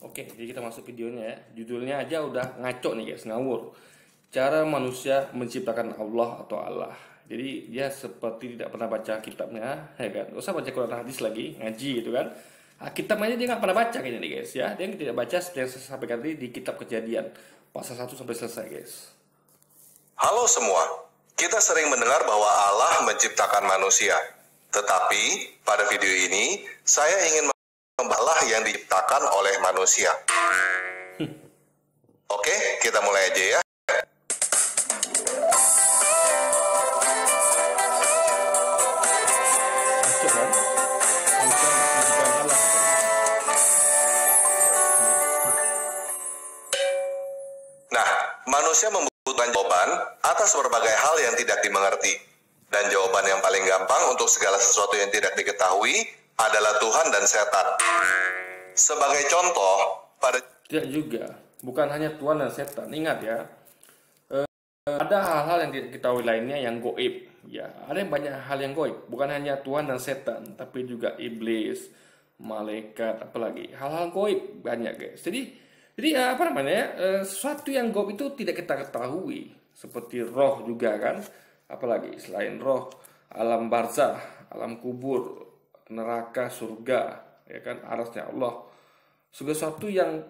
Oke, jadi kita masuk videonya ya. Judulnya aja udah ngaco nih guys, ngawur. Cara manusia menciptakan Allah atau Allah. Jadi dia seperti tidak pernah baca kitabnya, ya kan? Gak usah baca Quran hadis lagi, ngaji gitu kan. Kitab aja dia nggak pernah baca kayaknya nih guys ya. Dia tidak baca seperti yang saya sampaikan tadi di kitab Kejadian pasal 1 sampai selesai guys. Halo semua, kita sering mendengar bahwa Allah menciptakan manusia. Tetapi pada video ini saya ingin membahas yang diciptakan oleh manusia. Oke, kita mulai aja ya. Ngaco kan? Manusia menciptakan Allah. Nah, manusia membutuhkan jawaban atas berbagai hal yang tidak dimengerti. Dan jawaban yang paling gampang untuk segala sesuatu yang tidak diketahui adalah Tuhan dan setan. Sebagai contoh, pada Tidak juga, bukan hanya Tuhan dan setan. Ingat ya, ada hal-hal yang tidak diketahui lainnya yang goib. Ya, ada yang banyak hal yang goib, bukan hanya Tuhan dan setan, tapi juga iblis, malaikat, apalagi hal-hal goib banyak guys. Jadi apa namanya ya, sesuatu yang goib itu tidak kita ketahui, seperti roh juga kan, apalagi selain roh, alam barzah, alam kubur, neraka, surga, ya kan, arasnya Allah, segala sesuatu yang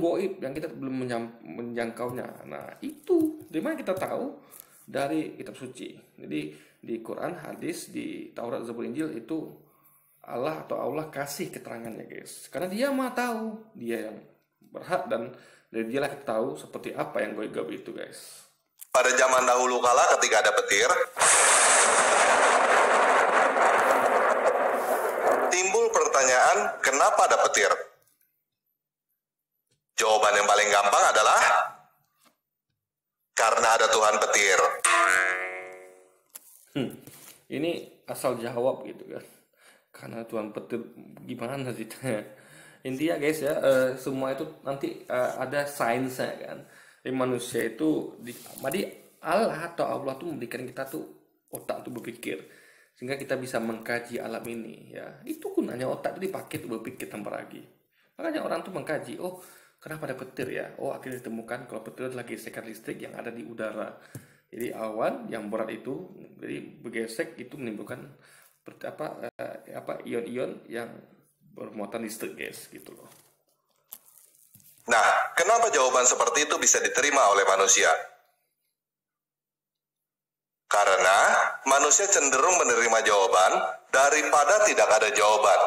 goib yang kita belum menjangkaunya. Nah itu di mana kita tahu? Dari kitab suci. Jadi di Quran, hadis, di Taurat, Zabur, Injil itu Allah atau Allah kasih keterangannya guys. Karena dia maha tahu, dia yang berhak, dan dari dialah kita tahu seperti apa yang goib-goib itu guys. pada zaman dahulu kala ketika ada petir, timbul pertanyaan kenapa ada petir? Jawaban yang paling gampang adalah karena ada Tuhan petir. Ini asal jawab gitu kan. Karena Tuhan petir gimana sih? Intinya guys ya, semua itu nanti ada sainsnya kan. Jadi manusia itu Allah atau Allah tuh memberikan kita tuh otak tuh berpikir, sehingga kita bisa mengkaji alam ini ya. Itu gunanya otak itu dipakai tuh berpikir tanpa lagi. Makanya orang tuh mengkaji, oh kenapa ada petir ya? Oh akhirnya ditemukan kalau petir adalah gesekan listrik yang ada di udara. Jadi awan yang berat itu jadi bergesek, itu menimbulkan ion-ion yang bermuatan listrik guys gitu loh. Nah, kenapa jawaban seperti itu bisa diterima oleh manusia? Karena manusia cenderung menerima jawaban daripada tidak ada jawaban.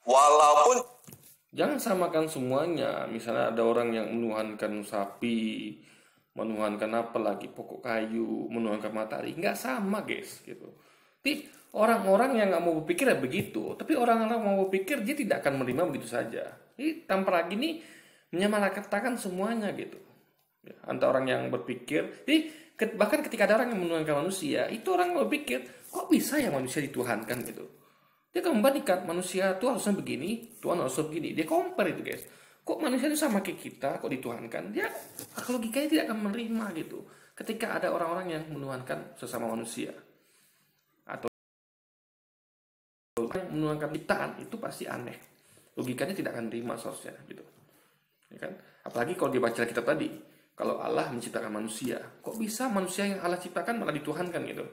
Walaupun Jangan samakan semuanya. Misalnya ada orang yang menuhankan sapi, menuhankan apa lagi, pokok kayu, menuhankan matahari, nggak sama guys gitu. Tapi orang-orang yang nggak mau berpikir ya begitu. Tapi orang-orang mau berpikir dia tidak akan menerima begitu saja. Jadi tanpa lagi nih menyamaratakan semuanya gitu. Ya, antara orang yang berpikir, jadi bahkan ketika ada orang yang menuhankan manusia, itu orang berpikir kok bisa ya manusia dituhankan gitu. Dia akan membandingkan manusia tuh harusnya begini, Tuhan harusnya begini. Dia compare itu guys. Kok manusia itu sama kayak kita, kok dituhankan? Dia logikanya tidak akan menerima gitu. Ketika ada orang-orang yang menuhankan sesama manusia atau yang menuhankan ciptaan, itu pasti aneh. Logikanya tidak akan menerima seharusnya gitu. Ya kan? Apalagi kalau dibaca kitab tadi, kalau Allah menciptakan manusia, kok bisa manusia yang Allah ciptakan malah dituhankan gitu?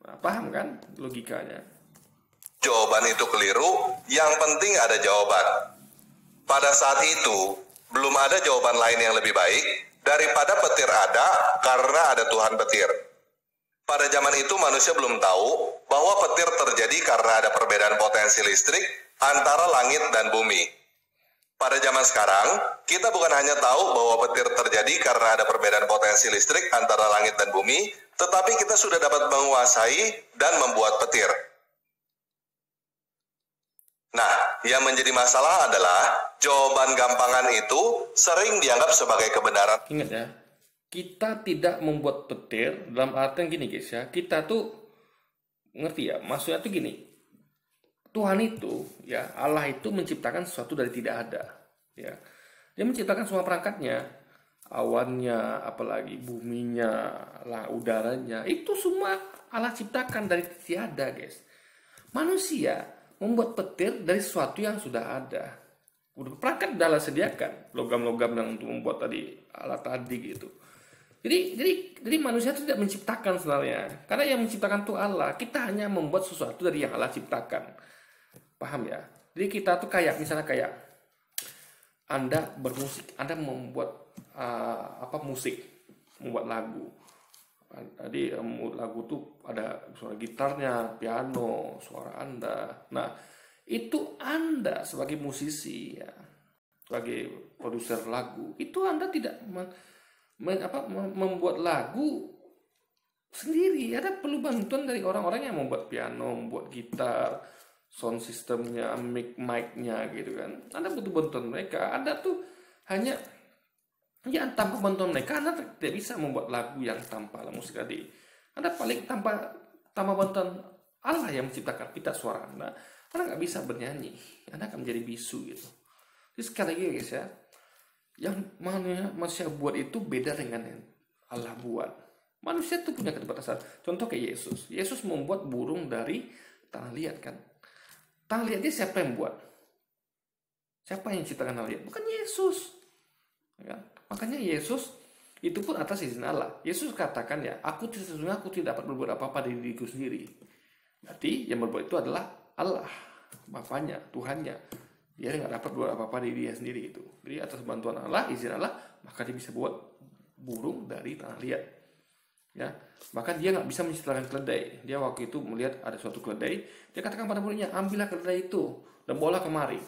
Nah, paham kan logikanya? jawaban itu keliru, yang penting ada jawaban. Pada saat itu, belum ada jawaban lain yang lebih baik daripada petir ada karena ada Tuhan petir. Pada zaman itu manusia belum tahu bahwa petir terjadi karena ada perbedaan potensi listrik antara langit dan bumi. Pada zaman sekarang, kita bukan hanya tahu bahwa petir terjadi karena ada perbedaan potensi listrik antara langit dan bumi, tetapi kita sudah dapat menguasai dan membuat petir. Nah, yang menjadi masalah adalah jawaban gampangan itu sering dianggap sebagai kebenaran. Ingat ya, kita tidak membuat petir dalam artian gini guys ya. Kita tuh ngerti ya, maksudnya tuh gini. Tuhan itu ya, Allah itu menciptakan sesuatu dari tidak ada. Ya. Dia menciptakan semua perangkatnya, awannya, apalagi buminya, udaranya, itu semua Allah ciptakan dari tiada guys. Manusia membuat petir dari sesuatu yang sudah ada. Udah perangkat udah sediakan logam-logam yang untuk membuat tadi alat tadi gitu. Jadi manusia itu tidak menciptakan sebenarnya. Karena yang menciptakan itu Allah. Kita hanya membuat sesuatu dari yang Allah ciptakan. Paham ya? Jadi kita tuh kayak misalnya kayak Anda bermusik, Anda membuat musik, membuat lagu. Jadi lagu tuh ada suara gitarnya, piano, suara Anda. Nah, itu Anda sebagai musisi ya, sebagai produser lagu, itu Anda tidak membuat lagu sendiri. Ada perlu bantuan dari orang-orang yang membuat piano, membuat gitar, sound systemnya, mic-nya gitu kan. Anda butuh bantuan mereka. Anda tuh hanya tanpa bantuan mereka Anda tidak bisa membuat lagu yang tanpa alat musik tadi. Anda paling tanpa bantuan Allah yang menciptakan pita suara Anda nggak bisa bernyanyi. Anda akan menjadi bisu gitu. Jadi sekali lagi guys ya, yang manusia buat itu beda dengan yang Allah buat. Manusia itu punya keterbatasan. Contoh kayak Yesus. Yesus membuat burung dari tanah liat kan. Tanah liat dia siapa yang buat? Siapa yang ciptakan tanah liat? Bukan Yesus. Ya kan? Makanya Yesus itu pun atas izin Allah. Yesus katakan ya, aku tidak dapat berbuat apa-apa dari diriku sendiri. Berarti yang berbuat itu adalah Allah, Bapaknya, Tuhannya. Dia nggak dapat buat apa-apa dari dia sendiri itu. Jadi atas bantuan Allah, izin Allah, maka dia bisa buat burung dari tanah liat. Ya, bahkan dia nggak bisa menciptakan keledai. Dia waktu itu melihat ada suatu keledai, dia katakan pada muridnya, ambillah keledai itu dan bawalah kemari.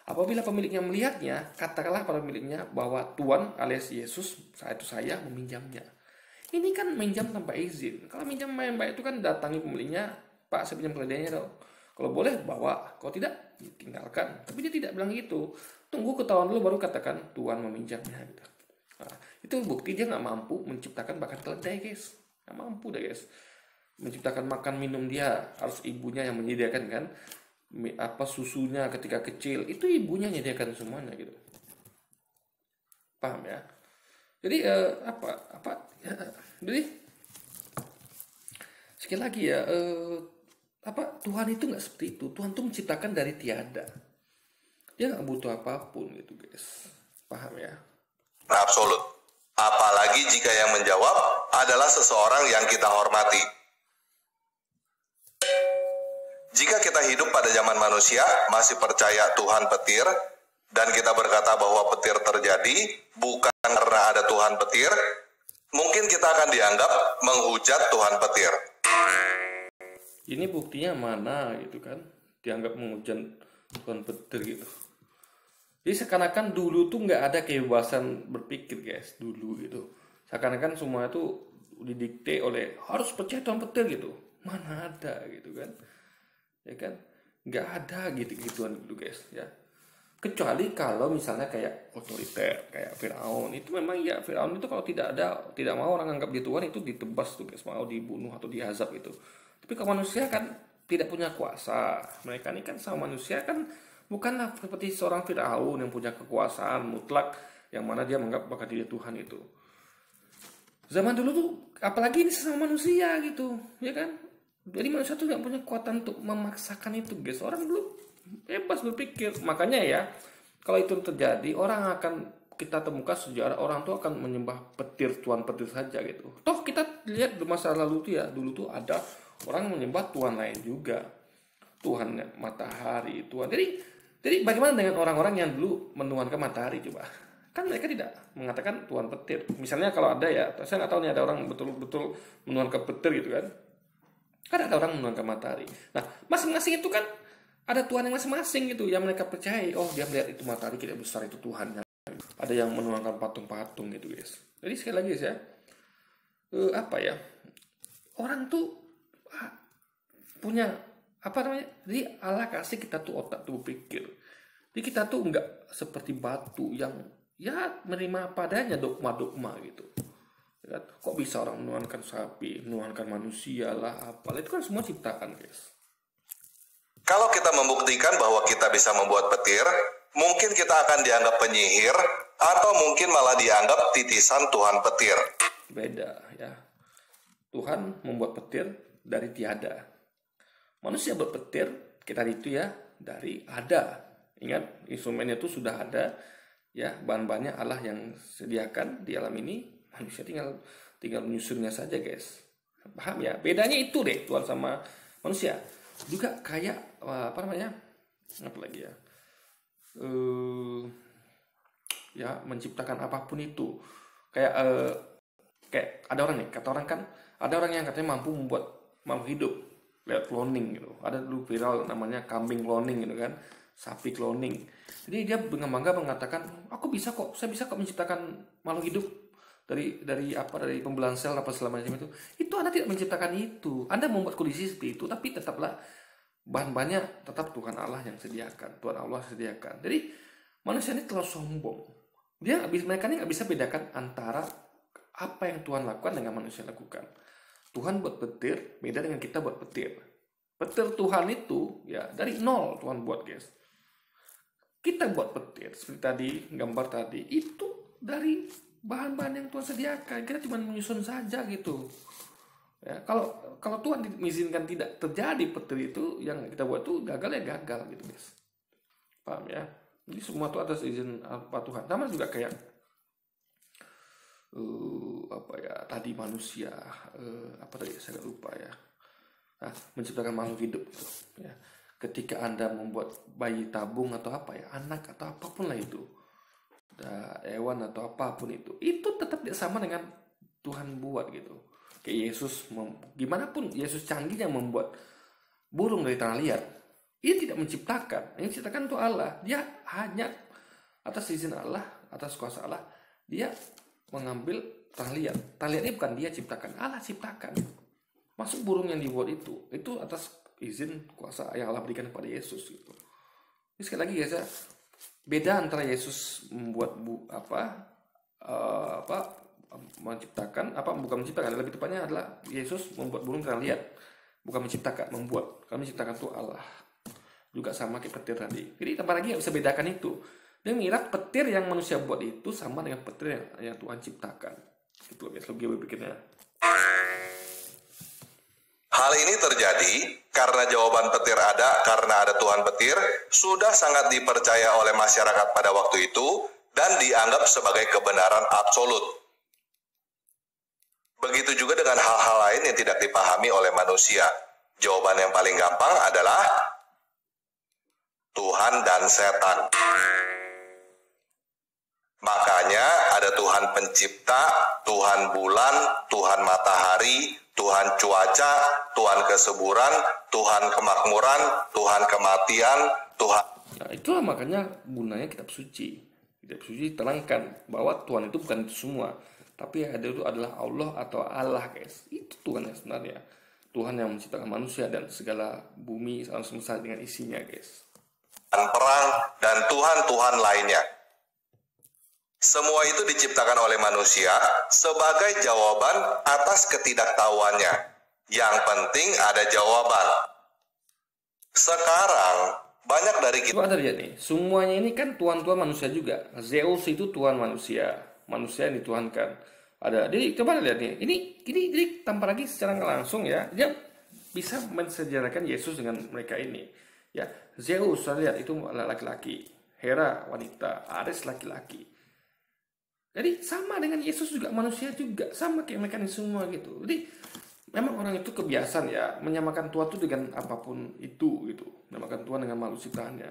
Apabila pemiliknya melihatnya, katakanlah pada pemiliknya bahwa Tuhan alias Yesus, saya meminjamnya. Ini kan minjam tanpa izin. Kalau minjam yang baik itu kan datangi pemiliknya, Pak, saya pinjam keledainya dong. Kalau boleh bawa, kalau tidak tinggalkan. Tapi dia tidak bilang gitu. Tunggu ketahuan dulu baru katakan Tuhan meminjamnya gitu. Nah, itu bukti dia nggak mampu menciptakan bahkan keledai guys. Nggak mampu deh guys. Menciptakan makan minum dia harus ibunya yang menyediakan kan. Susunya ketika kecil itu ibunya menyediakan semuanya gitu. Paham ya? Jadi jadi sekali lagi ya Tuhan itu nggak seperti itu. Tuhan tuh menciptakan dari tiada. Dia nggak butuh apapun gitu guys. Paham ya? Absolut. Apalagi jika yang menjawab adalah seseorang yang kita hormati. Jika kita hidup pada zaman manusia, masih percaya Tuhan petir, dan kita berkata bahwa petir terjadi bukan karena ada Tuhan petir, mungkin kita akan dianggap menghujat Tuhan petir. Ini buktinya mana gitu kan? Dianggap menghujat Tuhan petir gitu. Jadi seakan-akan dulu tuh nggak ada kebebasan berpikir guys, dulu gitu. Seakan-akan semua itu didikte oleh harus percaya Tuhan petir gitu. Mana ada gitu kan? Ya kan? Nggak ada gitu-gituan gitu guys ya. Kecuali kalau misalnya kayak otoriter, kayak Firaun. Itu memang ya Firaun itu kalau tidak mau orang anggap dia Tuhan itu ditebas tuh guys, mau dibunuh atau diazab itu. Tapi kalau manusia kan tidak punya kuasa. Mereka ini kan sama manusia kan bukanlah seperti seorang Firaun yang punya kekuasaan mutlak yang mana dia menganggap bahwa dia Tuhan itu. Zaman dulu tuh apalagi ini sesama manusia gitu, ya kan? Jadi manusia tuh nggak punya kekuatan untuk memaksakan itu guys. Orang dulu bebas berpikir. Makanya ya kalau itu terjadi orang akan kita temukan sejarah orang tuh akan menyembah petir, Tuhan petir saja gitu. Toh kita lihat di masa lalu tuh ya dulu tuh ada orang menyembah Tuhan lain juga, Tuhan matahari, Tuhan. Jadi bagaimana dengan orang-orang yang dulu menuhankan matahari coba? Kan mereka tidak mengatakan Tuhan petir. Misalnya kalau ada ya, saya nggak tahu nih ada orang betul-betul menuhankan petir gitu kan? Kan ada orang menuhankan matahari. Nah masing-masing itu kan ada Tuhan yang masing-masing gitu yang mereka percaya. Oh dia melihat itu matahari tidak besar itu Tuhan. Ada yang menuhankan patung-patung gitu guys. Jadi sekali lagi ya, orang tuh punya jadi Allah kasih kita tuh otak tuh berpikir. Jadi kita tuh nggak seperti batu yang ya menerima padanya dogma-dogma gitu. Ya, kok bisa orang menuhankan sapi, menuhankan manusia lah, apalah itu kan semua ciptaan guys. Kalau kita membuktikan bahwa kita bisa membuat petir, mungkin kita akan dianggap penyihir atau mungkin malah dianggap titisan Tuhan petir. Beda ya. Tuhan membuat petir dari tiada. Manusia berpetir kita itu ya dari ada Ingat, instrumennya itu sudah ada, ya, bahan-bahannya Allah yang sediakan di alam ini, manusia tinggal menyusunnya saja, guys. Paham ya? Bedanya itu deh, Tuhan sama manusia. Juga kayak apa namanya? Apa lagi ya? Ya, menciptakan apapun itu. Kayak ada orang nih, kata orang kan, ada orang yang katanya mampu membuat makhluk hidup lewat cloning gitu. Ada dulu viral namanya kambing cloning gitu kan, sapi cloning. Jadi dia dengan bangga mengatakan, saya bisa kok menciptakan makhluk hidup dari pembelahan sel apa segala macam itu. Itu Anda tidak menciptakan itu. Anda membuat kondisi seperti itu, tapi tetaplah bahan-bahannya tetap Tuhan Allah yang sediakan. Tuhan Allah sediakan. Jadi manusia ini terlalu sombong. Mereka ini nggak bisa bedakan antara apa yang Tuhan lakukan dengan manusia lakukan. Tuhan buat petir beda dengan kita buat petir. Petir Tuhan itu ya dari nol Tuhan buat, guys. Kita buat petir seperti tadi gambar tadi itu dari bahan-bahan yang Tuhan sediakan. Kita cuma menyusun saja gitu. Ya, kalau Tuhan mengizinkan tidak terjadi petir itu yang kita buat itu gagal ya gagal gitu, guys. Paham ya? Jadi semua itu atas izin apa Tuhan. Sama juga kayak tadi manusia apa tadi saya lupa ya. Menciptakan makhluk hidup gitu, ya. Ketika Anda membuat bayi tabung atau apa ya, anak atau apapun lah itu, hewan atau apapun itu tetap tidak sama dengan Tuhan buat gitu. Kayak Yesus, gimana pun Yesus canggih yang membuat burung dari tanah liat, dia tidak menciptakan. Yang menciptakan itu Allah. Dia hanya atas izin Allah, atas kuasa Allah, dia mengambil tanah liat. Tanah liat ini bukan dia ciptakan, Allah ciptakan. Masuk burung yang dibuat itu atas izin kuasa yang Allah berikan kepada Yesus gitu. Jadi sekali lagi guys ya, beda antara Yesus membuat menciptakan bukan menciptakan, lebih tepatnya adalah Yesus membuat burung tanah liat, bukan menciptakan, membuat. Kalau menciptakan itu Allah. Juga sama kayak petir tadi. Jadi tanpa lagi nggak bisa bedakan itu. Dia mengira petir yang manusia buat itu sama dengan petir yang Tuhan ciptakan. Itu guys, logika berpikirnya. Hal ini terjadi karena jawaban petir ada karena ada Tuhan petir sudah sangat dipercaya oleh masyarakat pada waktu itu dan dianggap sebagai kebenaran absolut. Begitu juga dengan hal-hal lain yang tidak dipahami oleh manusia. Jawaban yang paling gampang adalah Tuhan dan setan. Makanya ada Tuhan pencipta, Tuhan bulan, Tuhan matahari, Tuhan cuaca, Tuhan kesuburan, Tuhan kemakmuran, Tuhan kematian, Tuhan. Nah, itulah makanya gunanya kitab suci. Kitab suci terangkan bahwa Tuhan itu bukan itu semua, tapi yang ada itu adalah Allah atau Allah, guys. Itu Tuhan yang sebenarnya. Tuhan yang menciptakan manusia dan segala bumi alam semesta dengan isinya, guys. Perang dan Tuhan-Tuhan lainnya. Semua itu diciptakan oleh manusia sebagai jawaban atas ketidaktahuannya. Yang penting ada jawaban. Sekarang, banyak dari kita... Coba lihat nih, semuanya ini kan Tuhan-Tuhan manusia juga. Zeus itu Tuhan manusia. Manusia yang dituhankan. Ada. Jadi coba lihat nih, ini tanpa lagi secara langsung ya, dia bisa mensejarahkan Yesus dengan mereka ini. Ya, Zeus, lihat itu laki-laki. Hera wanita, Ares laki-laki. Jadi sama dengan Yesus juga manusia juga, sama kayak mereka ini semua gitu. Jadi memang orang itu kebiasaan ya menyamakan Tuhan itu dengan apapun itu gitu. Menyamakan Tuhan dengan makhluk ciptaannya.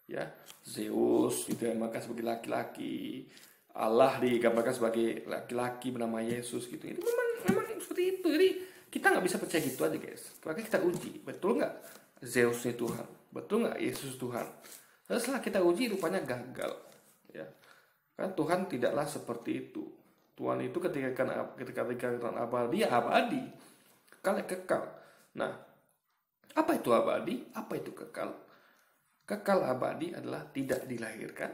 Ya, Zeus digambarkan sebagai laki-laki, Allah digambarkan sebagai laki-laki bernama Yesus gitu. Itu memang seperti itu. Jadi kita nggak bisa percaya gitu aja, guys. Makanya kita uji, betul nggak Zeus ini Tuhan? Betul nggak Yesus Tuhan? Lalu setelah kita uji rupanya gagal. Ya. Kan Tuhan tidaklah seperti itu. Tuhan itu ketika Tuhan abadi, ya abadi. Kekal. Nah, apa itu abadi? Apa itu kekal? Kekal abadi adalah tidak dilahirkan,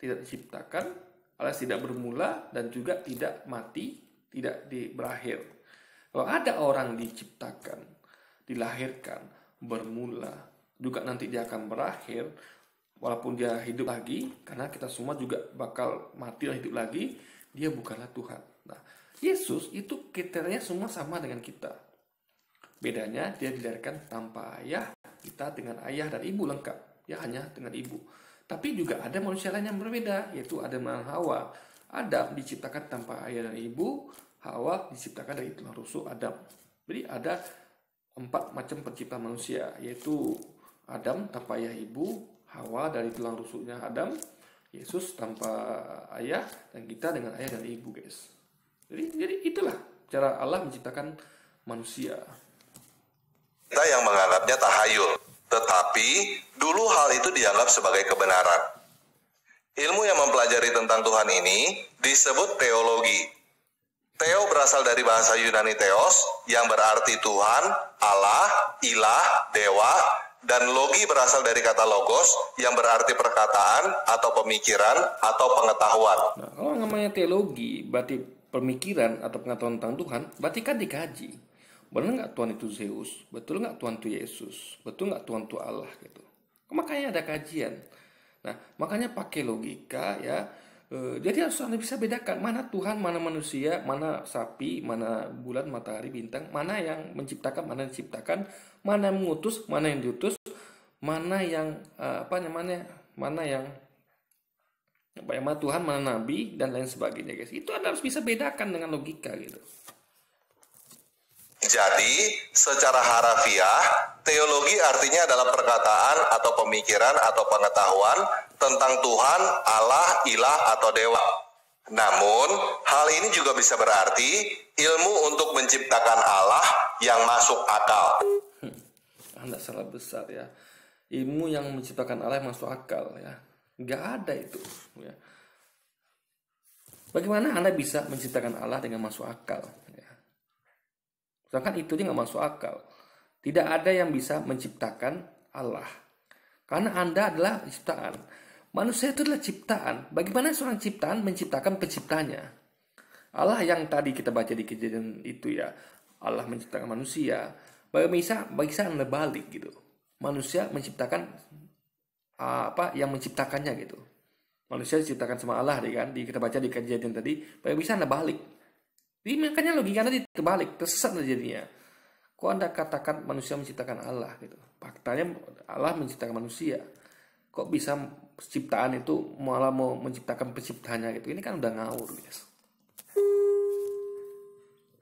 tidak diciptakan, alias tidak bermula, dan juga tidak mati, tidak berakhir. Kalau ada orang diciptakan, dilahirkan, bermula, juga nanti dia akan berakhir, walaupun dia hidup lagi, karena kita semua juga bakal mati dan hidup lagi, dia bukanlah Tuhan. Nah, Yesus itu kriterianya semua sama dengan kita. Bedanya dia dilahirkan tanpa ayah, kita dengan ayah dan ibu lengkap. ya hanya dengan ibu. Tapi juga ada manusia lain yang berbeda, yaitu Adam dan Hawa. Adam diciptakan tanpa ayah dan ibu, Hawa diciptakan dari tulang rusuk Adam. Jadi ada 4 macam penciptaan manusia, yaitu Adam tanpa ayah ibu, Hawa dari tulang rusuknya Adam, Yesus tanpa ayah, dan kita dengan ayah dan ibu, guys. Jadi itulah cara Allah menciptakan manusia. Kita yang menganggapnya tahayul, tetapi dulu hal itu dianggap sebagai kebenaran. Ilmu yang mempelajari tentang Tuhan ini disebut teologi. Theo berasal dari bahasa Yunani theos yang berarti Tuhan, Allah, ilah, dewa, dan logi berasal dari kata logos yang berarti perkataan atau pemikiran atau pengetahuan. Nah, kalau namanya teologi berarti pemikiran atau pengetahuan tentang Tuhan, berarti kan dikaji. Benar nggak Tuhan itu Zeus? Betul nggak Tuhan itu Yesus? Betul nggak Tuhan itu Allah gitu? Makanya ada kajian. Nah, makanya pakai logika ya. Jadi harus Anda bisa bedakan mana Tuhan, mana manusia, mana sapi, mana bulan, matahari, bintang, mana yang menciptakan, mana yang diciptakan, mana yang mengutus, mana yang diutus, mana yang mana yang Tuhan, mana nabi, dan lain sebagainya, guys. Itu Anda harus bisa bedakan dengan logika gitu. Jadi, secara harafiah, teologi artinya adalah perkataan atau pemikiran atau pengetahuan tentang Tuhan, Allah, ilah, atau dewa. Namun, hal ini juga bisa berarti ilmu untuk menciptakan Allah yang masuk akal. Anda salah besar ya. Ilmu yang menciptakan Allah yang masuk akal ya. Nggak ada itu. Ya. Bagaimana Anda bisa menciptakan Allah dengan masuk akal? Ya. Sedangkan itu dia nggak masuk akal. Tidak ada yang bisa menciptakan Allah. Karena Anda adalah ciptaan. Manusia itu adalah ciptaan. Bagaimana seorang ciptaan menciptakan penciptanya? Allah yang tadi kita baca di Kejadian itu ya. Allah menciptakan manusia. Bisa Anda balik gitu. Manusia menciptakan yang menciptakannya gitu. Manusia diciptakan sama Allah kan? Kita baca di Kejadian tadi. Bisa Anda balik. Jadi makanya logika Anda terbalik, tersesat jadinya. Kok Anda katakan manusia menciptakan Allah gitu? Faktanya Allah menciptakan manusia. Kok bisa ciptaan itu malah mau menciptakan penciptanya gitu? Ini kan udah ngawur, guys.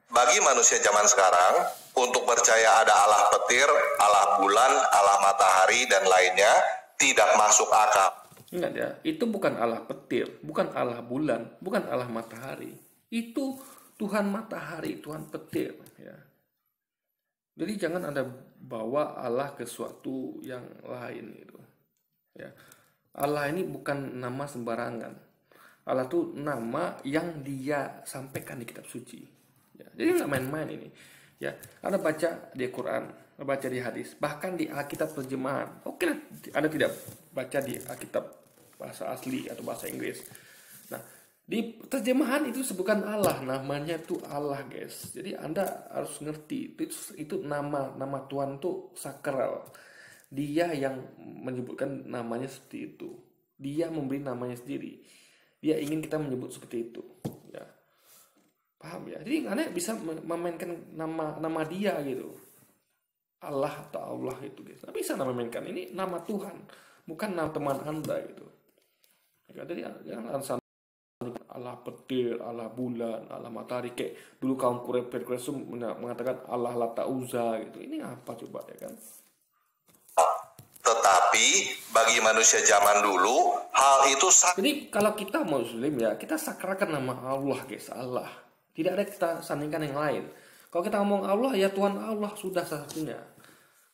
Bagi manusia zaman sekarang, untuk percaya ada Allah petir, Allah bulan, Allah matahari, dan lainnya tidak masuk akal. Ingat ya, itu bukan Allah petir, bukan Allah bulan, bukan Allah matahari. Itu Tuhan matahari, Tuhan petir. Ya. Jadi jangan Anda bawa Allah ke suatu yang lain gitu. Ya. Allah ini bukan nama sembarangan. Allah itu nama yang Dia sampaikan di kitab suci. Ya. Jadi nggak main-main ini. Ya, Anda baca di Quran, baca di hadis, bahkan di Alkitab terjemahan. Oke, Anda tidak baca di Alkitab bahasa asli atau bahasa Inggris. Nah, di terjemahan itu sebutkan Allah, namanya itu Allah, guys. Jadi Anda harus ngerti itu nama Tuhan itu sakral. Dia yang menyebutkan namanya seperti itu. Dia memberi namanya sendiri. Dia ingin kita menyebut seperti itu. Ya. Paham ya? Jadi Anda bisa memainkan nama dia gitu. Allah atau Allah itu, guys. Nah, bisa memainkan ini nama Tuhan, bukan nama teman Anda gitu. Ya, jadi jangan Allah petir, Allah bulan, Allah matahari. Kayak dulu kaum Quraisy mengatakan Allah Lata Uzza gitu. Ini apa coba ya kan? Tetapi bagi manusia zaman dulu, hal itu Jadi kalau kita Muslim ya, kita sakralkan nama Allah, guys. Allah. Tidak ada kita sandingkan yang lain. Kalau kita ngomong Allah ya Tuhan Allah sudah satunya.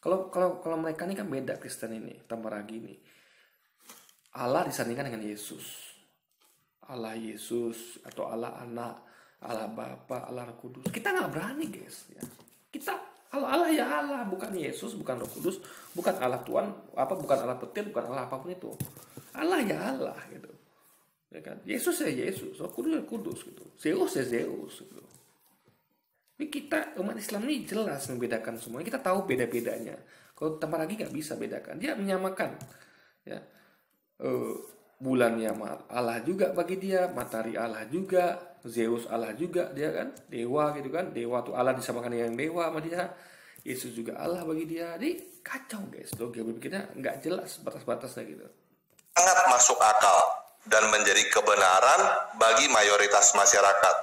Kalau mereka ini kan beda Kristen ini, tambah lagi ini. Allah disandingkan dengan Yesus. Allah Yesus atau Allah Anak, Allah Bapa, Allah Roh Kudus. Kita nggak berani, guys. Ya. Kalau Allah ya Allah, bukan Yesus, bukan Roh Kudus, bukan Allah Tuhan, bukan Allah petir, bukan Allah apapun itu. Allah ya Allah gitu. Ya kan? Yesus ya Yesus, Roh Kudus ya Kudus gitu. Zeus ya Zeus gitu. Ini kita umat Islam ini jelas membedakan semuanya. Kita tahu beda-bedanya. Kalau tambah lagi nggak bisa bedakan. Dia menyamakan. Ya. Bulannya Allah juga bagi dia, matahari Allah juga, Zeus Allah juga dia kan, dewa gitu kan, dewa tuh Allah disamakan dengan dewa sama dia. Yesus juga Allah bagi dia. Jadi kacau guys, logika berpikirnya nggak jelas batas-batasnya gitu. Sangat masuk akal dan menjadi kebenaran bagi mayoritas masyarakat.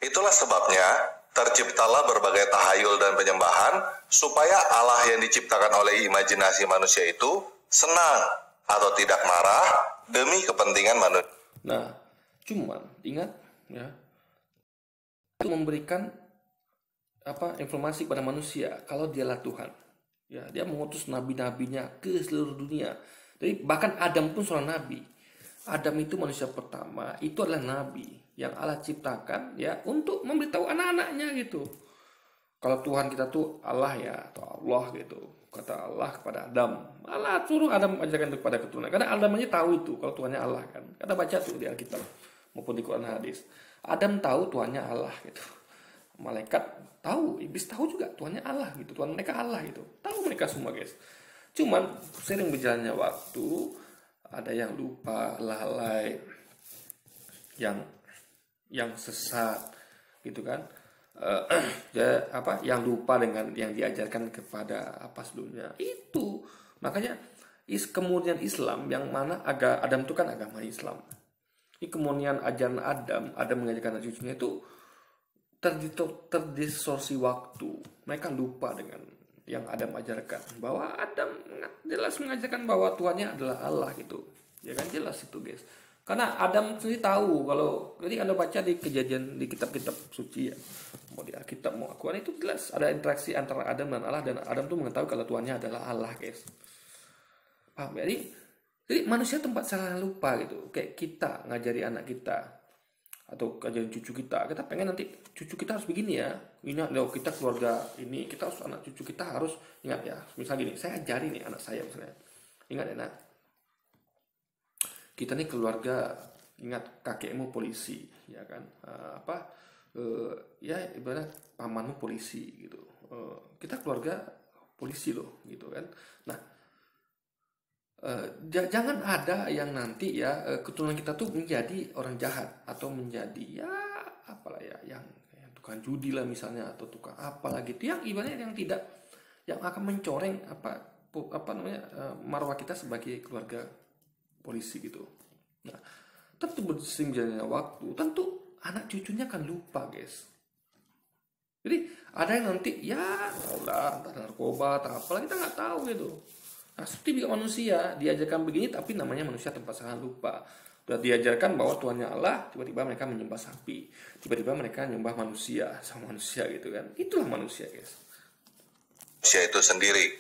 Itulah sebabnya terciptalah berbagai tahayul dan penyembahan supaya Allah yang diciptakan oleh imajinasi manusia itu senang atau tidak marah demi kepentingan manusia. Nah, cuman ingat ya, itu memberikan informasi kepada manusia kalau dialah Tuhan. Ya, dia mengutus nabi-nabinya ke seluruh dunia. Jadi bahkan Adam pun seorang nabi. Adam itu manusia pertama, itu adalah nabi yang Allah ciptakan ya untuk memberitahu anak-anaknya gitu. Kalau Tuhan kita tuh Allah ya, atau Allah gitu. Kata Allah kepada Adam. Allah suruh Adam ajarkan kepada keturunan. Karena Adam aja tahu itu kalau Tuhannya Allah kan. Kita baca tuh di Alkitab maupun di Quran hadis. Adam tahu Tuhannya Allah gitu. Malaikat tahu, iblis tahu juga Tuhannya Allah gitu. Tuhan mereka Allah gitu. Tahu mereka semua guys. Cuman sering berjalannya waktu, ada yang lupa, lalai, yang sesat gitu kan. Yang lupa dengan yang diajarkan kepada sebelumnya itu. Makanya kemudian Islam yang mana Adam itu kan agama Islam. Ini kemudian ajaran Adam mengajarkan cucunya itu terdistorsi waktu. Mereka lupa dengan yang Adam ajarkan, bahwa Adam jelas mengajarkan bahwa Tuhannya adalah Allah gitu. Ya kan, jelas itu guys. Karena Adam sendiri tahu, kalau jadi Anda baca di kejadian di kitab-kitab suci ya, mau di Alkitab mau Al-Quran, itu jelas ada interaksi antara Adam dan Allah, dan Adam tuh mengetahui kalau Tuhannya adalah Allah guys. Paham ya? Jadi manusia tempat salah lupa gitu. Kayak kita ngajari anak kita atau ngajarin cucu kita pengen nanti cucu kita harus begini ya. Ingat loh, kita keluarga ini, kita harus anak cucu kita harus ingat ya. Misal gini, saya ajari nih anak saya misalnya. Ingat ya nak, kita nih keluarga, ingat kakekmu polisi, ya kan? Ya ibarat pamanmu polisi gitu. Kita keluarga polisi loh, gitu kan? Nah, jangan ada yang nanti ya keturunan kita tuh menjadi orang jahat atau menjadi yang tukang judi lah misalnya, atau tukang apalah gitu, yang ibaratnya yang akan mencoreng marwah kita sebagai keluarga polisi gitu. Nah, tentu bersing jalannya waktu, tentu anak cucunya akan lupa guys. Jadi ada yang nanti ya entah narkoba atau apalah, kita nggak tahu gitu. Nah, seperti juga manusia diajarkan begini, tapi namanya manusia tempat sangat lupa. Sudah diajarkan bahwa Tuhannya Allah, tiba-tiba mereka menyembah sapi, tiba-tiba mereka menyembah manusia sama manusia gitu kan. Itulah manusia guys. Manusia itu sendiri.